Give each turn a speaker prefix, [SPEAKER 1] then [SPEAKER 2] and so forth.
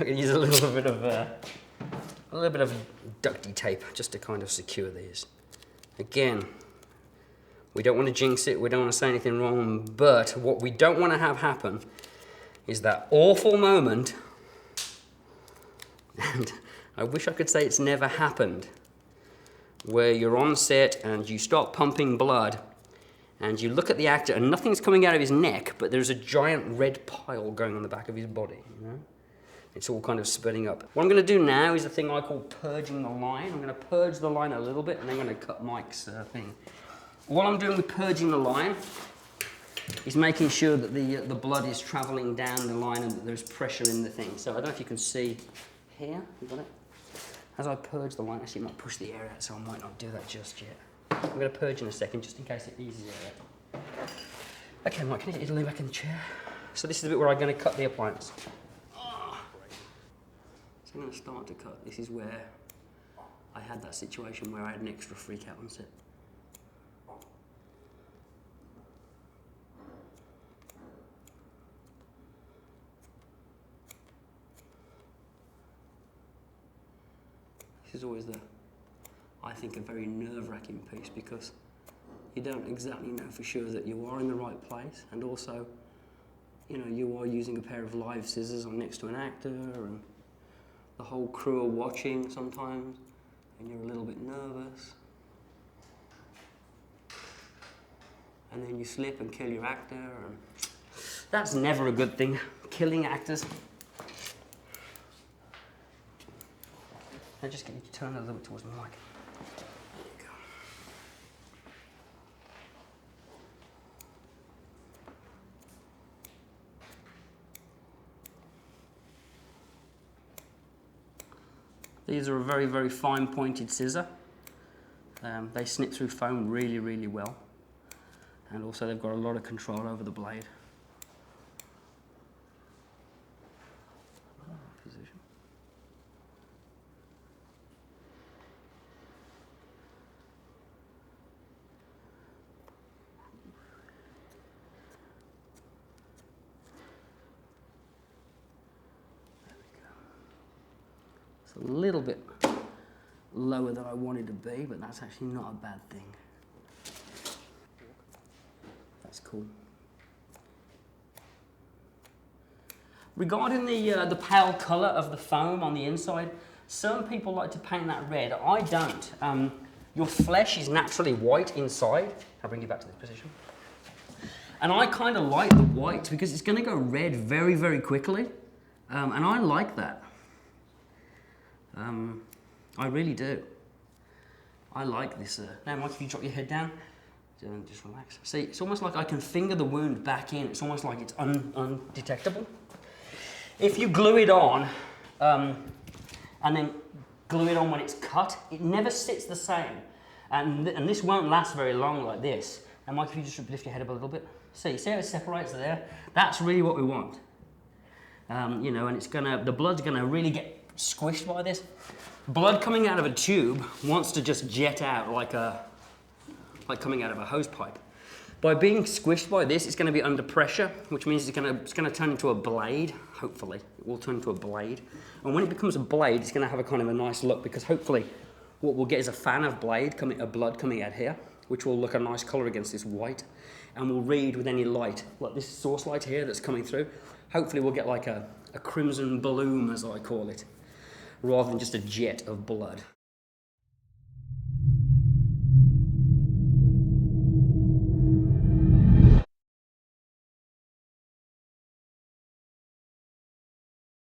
[SPEAKER 1] I'm going to use a little bit of ducty tape just to kind of secure these. Again, we don't want to jinx it, we don't want to say anything wrong, but what we don't want to have happen is that awful moment, and I wish I could say it's never happened, where you're on set and you start pumping blood and you look at the actor and nothing's coming out of his neck, but there's a giant red pile going on the back of his body, you know? It's all kind of spreading up. What I'm going to do now is a thing I call purging the line. I'm going to purge the line a little bit and then I'm going to cut Mike's thing. What I'm doing with purging the line is making sure that the blood is traveling down the line and that there's pressure in the thing. So I don't know if you can see here, you got it? As I purge the line, actually it might push the air out, so I might not do that just yet. I'm going to purge in a second, just in case it eases it out. Okay, Mike, can you get you to lay back in the chair? So this is the bit where I'm going to cut the appliance. So I'm going to start to cut. This is where I had that situation where I had an extra freak out on set. This is always I think, a very nerve-wracking piece because you don't exactly know for sure that you are in the right place, and also, you know, you are using a pair of live scissors on next to an actor, and the whole crew are watching sometimes, and you're a little bit nervous. And then you slip and kill your actor, and that's never a good thing, killing actors. Now just get you to turn a little bit towards the mic. There you go. These are a very, very fine pointed scissor. They snip through foam really, really well. And also they've got a lot of control over the blade. Position. It's a little bit lower than I wanted to be, but that's actually not a bad thing. That's cool. Regarding the pale colour of the foam on the inside, some people like to paint that red. I don't. Your flesh is naturally white inside. I'll bring you back to this position. And I kind of like the white because it's going to go red very, very quickly. And I like that. I really do. I like this. Now, Mike, if you drop your head down, just relax. See, it's almost like I can finger the wound back in. It's almost like it's undetectable. If you glue it on, and then glue it on when it's cut, it never sits the same. And this won't last very long like this. And Mike, if you just lift your head up a little bit. See how it separates there? That's really what we want. You know, and the blood's gonna really get squished by this. Blood coming out of a tube wants to just jet out like coming out of a hose pipe. By being squished by this, it's going to be under pressure, which means it's going to turn into a blade. Hopefully, it will turn into a blade. And when it becomes a blade, it's going to have a kind of a nice look because hopefully, what we'll get is a fan of blood coming out here, which will look a nice colour against this white, and we'll read with any light, like this source light here that's coming through. Hopefully, we'll get like a crimson bloom, as I call it, rather than just a jet of blood.